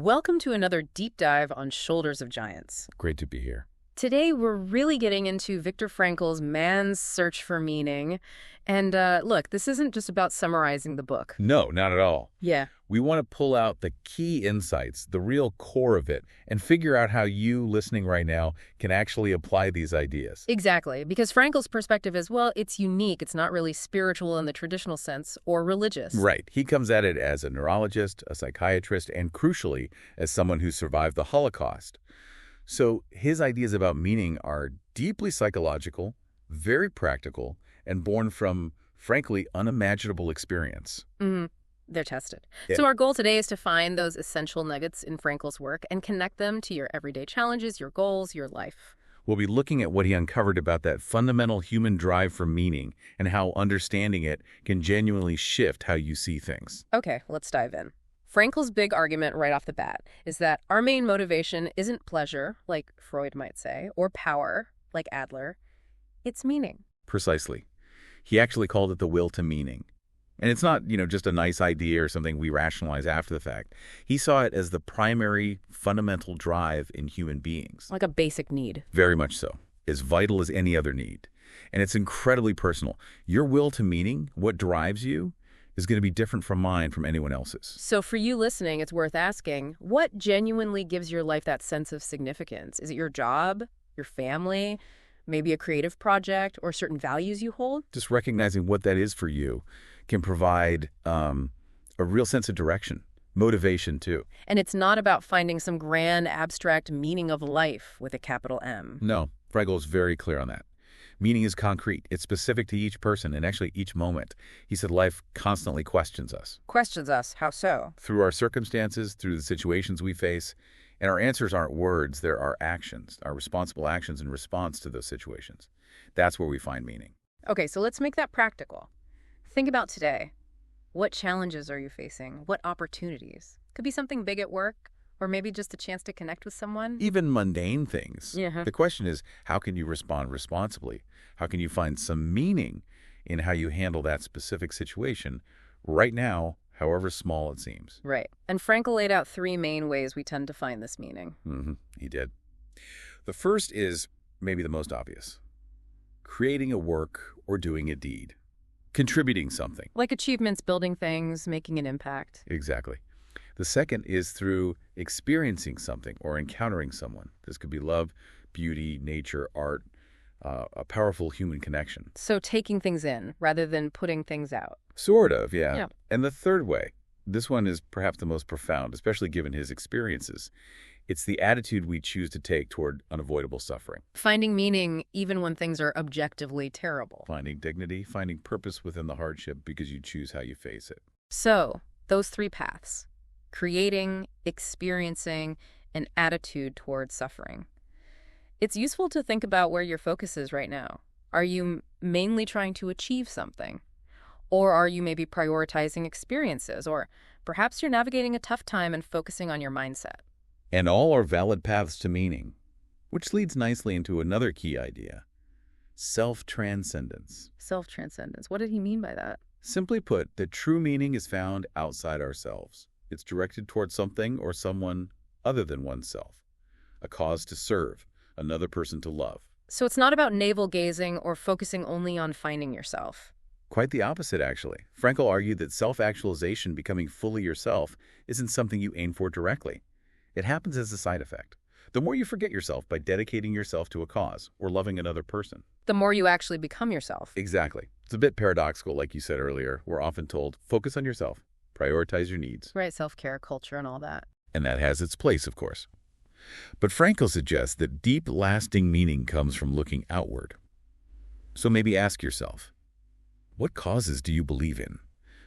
Welcome to another deep dive on Shoulders of Giants. Great to be here. Today, we're really getting into Viktor Frankl's Man's Search for Meaning. And look, this isn't just about summarizing the book. No, not at all. Yeah. We want to pull out the key insights, the real core of it, and figure out how you, listening right now, can actually apply these ideas. Exactly, because Frankl's perspective is, well, it's unique. It's not really spiritual in the traditional sense or religious. Right. He comes at it as a neurologist, a psychiatrist, and crucially, as someone who survived the Holocaust. So his ideas about meaning are deeply psychological, very practical, and born from, frankly, unimaginable experience. Mm-hmm. They're tested. Yeah. So our goal today is to find those essential nuggets in Frankl's work and connect them to your everyday challenges, your goals, your life. We'll be looking at what he uncovered about that fundamental human drive for meaning and how understanding it can genuinely shift how you see things. Okay, let's dive in. Frankl's big argument right off the bat is that our main motivation isn't pleasure, like Freud might say, or power, like Adler. It's meaning. Precisely. He actually called it the will to meaning. And it's not, just a nice idea or something we rationalize after the fact. He saw it as the primary fundamental drive in human beings. Like a basic need. Very much so. As vital as any other need. And it's incredibly personal. Your will to meaning, what drives you, is going to be different from mine, from anyone else's. So for you listening, it's worth asking, what genuinely gives your life that sense of significance? Is it your job, your family, maybe a creative project, or certain values you hold? Just recognizing what that is for you can provide a real sense of direction, motivation too. And it's not about finding some grand abstract meaning of life with a capital M. No, Frankl is very clear on that. Meaning is concrete. It's specific to each person and actually each moment. He said life constantly questions us. Questions us. How so? Through our circumstances, through the situations we face. And our answers aren't words, they're our actions, our responsible actions in response to those situations. That's where we find meaning. Okay, so let's make that practical. Think about today. What challenges are you facing? What opportunities? Could be something big at work, or maybe just a chance to connect with someone. Even mundane things. Yeah. The question is, how can you respond responsibly? How can you find some meaning in how you handle that specific situation right now, however small it seems? Right. And Frankl laid out 3 main ways we tend to find this meaning. He did. The first is maybe the most obvious. Creating a work or doing a deed. Contributing something. Like achievements, building things, making an impact. Exactly. The second is through experiencing something or encountering someone. This could be love, beauty, nature, art, a powerful human connection. So taking things in rather than putting things out. Sort of, yeah. And the third way, this one is perhaps the most profound, especially given his experiences. It's the attitude we choose to take toward unavoidable suffering. Finding meaning even when things are objectively terrible. Finding dignity, finding purpose within the hardship because you choose how you face it. So, those 3 paths. Creating, experiencing, an attitude toward suffering. It's useful to think about where your focus is right now. Are you mainly trying to achieve something? Or are you maybe prioritizing experiences? Or perhaps you're navigating a tough time and focusing on your mindset. And all are valid paths to meaning, which leads nicely into another key idea, self-transcendence. Self-transcendence. What did he mean by that? Simply put, the true meaning is found outside ourselves. It's directed toward something or someone other than oneself, a cause to serve, another person to love. So it's not about navel-gazing or focusing only on finding yourself. Quite the opposite, actually. Frankl argued that self-actualization, becoming fully yourself, isn't something you aim for directly. It happens as a side effect. The more you forget yourself by dedicating yourself to a cause or loving another person. The more you actually become yourself. Exactly. It's a bit paradoxical, like you said earlier. We're often told, focus on yourself, prioritize your needs. Right, self-care culture and all that. And that has its place, of course. But Frankl suggests that deep, lasting meaning comes from looking outward. So maybe ask yourself, what causes do you believe in?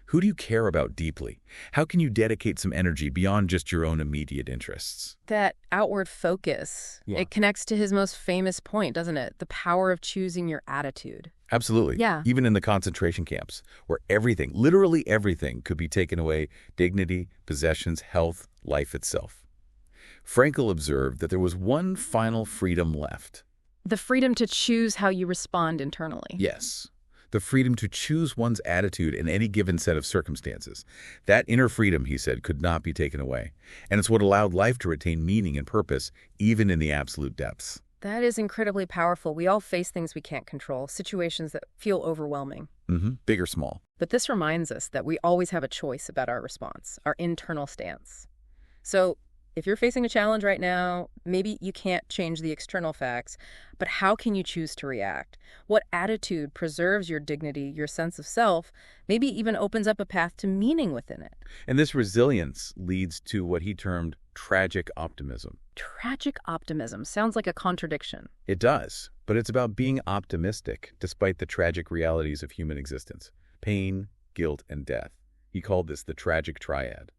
Who do you care about deeply? How can you dedicate some energy beyond just your own immediate interests? That outward focus, It connects to his most famous point, doesn't it? The power of choosing your attitude. Absolutely. Yeah. Even in the concentration camps, where everything, literally everything, could be taken away, dignity, possessions, health, life itself. Frankl observed that there was one final freedom left. The freedom to choose how you respond internally. Yes. the freedom to choose one's attitude in any given set of circumstances. That inner freedom, he said, could not be taken away. And it's what allowed life to retain meaning and purpose, even in the absolute depths. That is incredibly powerful. We all face things we can't control, situations that feel overwhelming. Big or small. But this reminds us that we always have a choice about our response, our internal stance. So if you're facing a challenge right now, maybe you can't change the external facts, but how can you choose to react? What attitude preserves your dignity, your sense of self, maybe even opens up a path to meaning within it? And this resilience leads to what he termed tragic optimism. Tragic optimism sounds like a contradiction. It does, but it's about being optimistic despite the tragic realities of human existence. Pain, guilt, and death. He called this the tragic triad.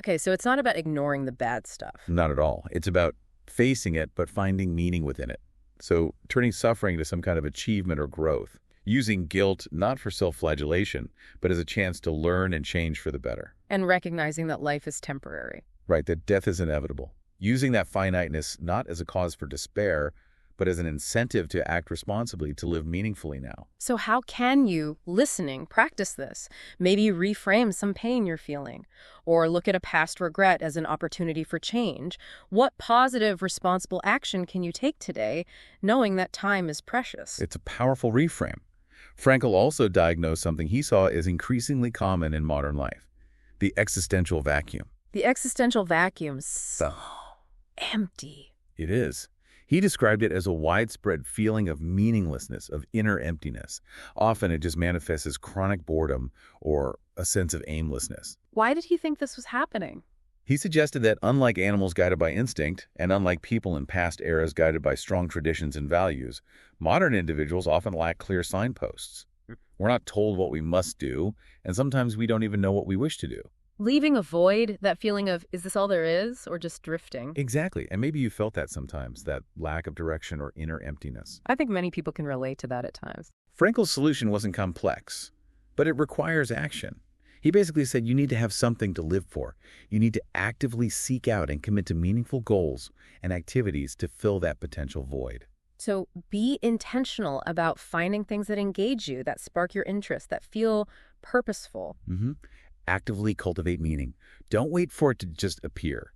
Okay, so it's not about ignoring the bad stuff. Not at all. It's about facing it, but finding meaning within it. So turning suffering into some kind of achievement or growth. Using guilt not for self-flagellation, but as a chance to learn and change for the better. And recognizing that life is temporary. Right, that death is inevitable. Using that finiteness not as a cause for despair, but as an incentive to act responsibly, to live meaningfully now. So how can you, listening, practice this? Maybe reframe some pain you're feeling, or look at a past regret as an opportunity for change. What positive, responsible action can you take today, knowing that time is precious? It's a powerful reframe. Frankl also diagnosed something he saw as increasingly common in modern life, the existential vacuum. The existential vacuum, so empty. It is. He described it as a widespread feeling of meaninglessness, of inner emptiness. Often it just manifests as chronic boredom or a sense of aimlessness. Why did he think this was happening? He suggested that unlike animals guided by instinct, and unlike people in past eras guided by strong traditions and values, modern individuals often lack clear signposts. We're not told what we must do, and sometimes we don't even know what we wish to do. Leaving a void, that feeling of, is this all there is, or just drifting? Exactly, and maybe you felt that sometimes, that lack of direction or inner emptiness. I think many people can relate to that at times. Frankl's solution wasn't complex, but it requires action. He basically said you need to have something to live for. You need to actively seek out and commit to meaningful goals and activities to fill that potential void. So be intentional about finding things that engage you, that spark your interest, that feel purposeful. Actively cultivate meaning. Don't wait for it to just appear.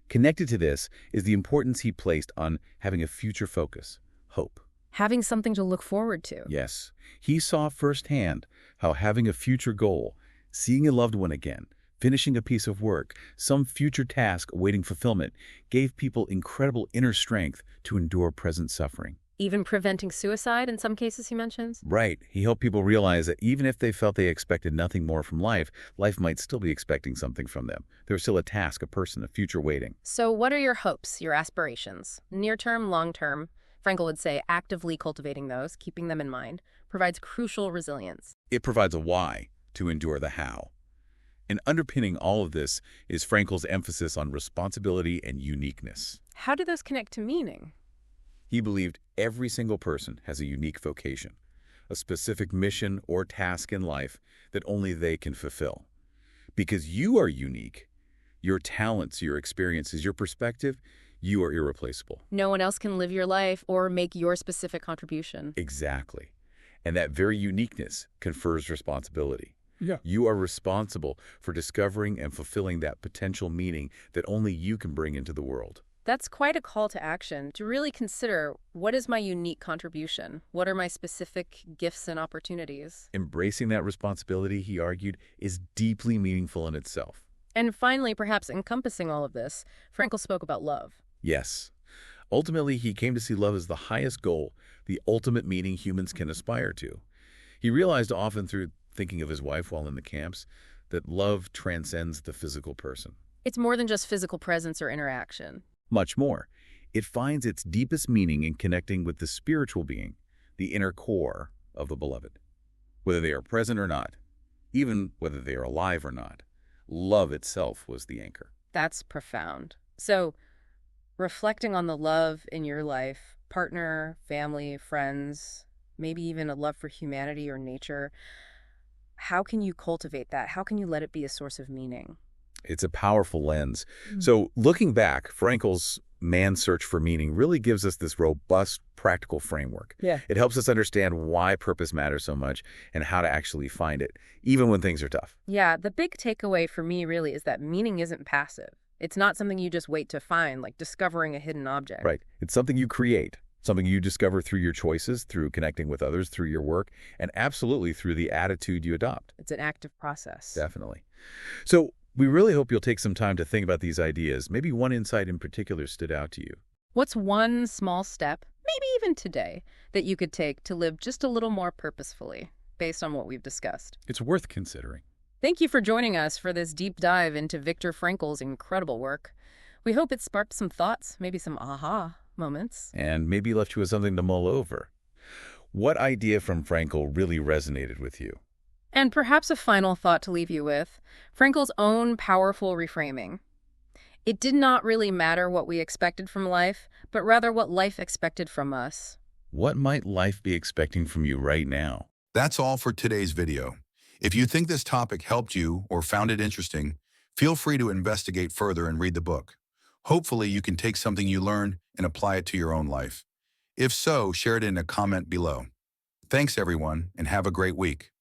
Connected to this is the importance he placed on having a future focus, hope. Having something to look forward to. Yes, he saw firsthand how having a future goal, seeing a loved one again, finishing a piece of work, some future task awaiting fulfillment, gave people incredible inner strength to endure present suffering. Even preventing suicide in some cases, he mentions? Right. He helped people realize that even if they felt they expected nothing more from life, life might still be expecting something from them. There was still a task, a person, a future waiting. So what are your hopes, your aspirations? Near term, long term? Frankl would say actively cultivating those, keeping them in mind, provides crucial resilience. It provides a why to endure the how. And underpinning all of this is Frankl's emphasis on responsibility and uniqueness. How do those connect to meaning? He believed every single person has a unique vocation, a specific mission or task in life that only they can fulfill. Because you are unique, your talents, your experiences, your perspective, you are irreplaceable. No one else can live your life or make your specific contribution. Exactly. And that very uniqueness confers responsibility. Yeah. You are responsible for discovering and fulfilling that potential meaning that only you can bring into the world. That's quite a call to action, to really consider, what is my unique contribution? What are my specific gifts and opportunities? Embracing that responsibility, he argued, is deeply meaningful in itself. And finally, perhaps encompassing all of this, Frankl spoke about love. Yes. Ultimately, he came to see love as the highest goal, the ultimate meaning humans can aspire to. He realized often through thinking of his wife while in the camps that love transcends the physical person. It's more than just physical presence or interaction. Much more. It finds its deepest meaning in connecting with the spiritual being, the inner core of the beloved. Whether they are present or not, even whether they are alive or not, love itself was the anchor. That's profound. So, reflecting on the love in your life, partner, family, friends, maybe even a love for humanity or nature, how can you cultivate that? How can you let it be a source of meaning? It's a powerful lens. So looking back, Frankl's Man's Search for Meaning really gives us this robust, practical framework. Yeah. It helps us understand why purpose matters so much and how to actually find it, even when things are tough. Yeah, the big takeaway for me really is that meaning isn't passive. It's not something you just wait to find, like discovering a hidden object. Right. It's something you create, something you discover through your choices, through connecting with others, through your work, and absolutely through the attitude you adopt. It's an active process. Definitely. So we really hope you'll take some time to think about these ideas. Maybe one insight in particular stood out to you. What's one small step, maybe even today, that you could take to live just a little more purposefully, based on what we've discussed? It's worth considering. Thank you for joining us for this deep dive into Viktor Frankl's incredible work. We hope it sparked some thoughts, maybe some aha moments. And maybe left you with something to mull over. What idea from Frankl really resonated with you? And perhaps a final thought to leave you with, Frankl's own powerful reframing. It did not really matter what we expected from life, but rather what life expected from us. What might life be expecting from you right now? That's all for today's video. If you think this topic helped you or found it interesting, feel free to investigate further and read the book. Hopefully you can take something you learned and apply it to your own life. If so, share it in a comment below. Thanks everyone, and have a great week.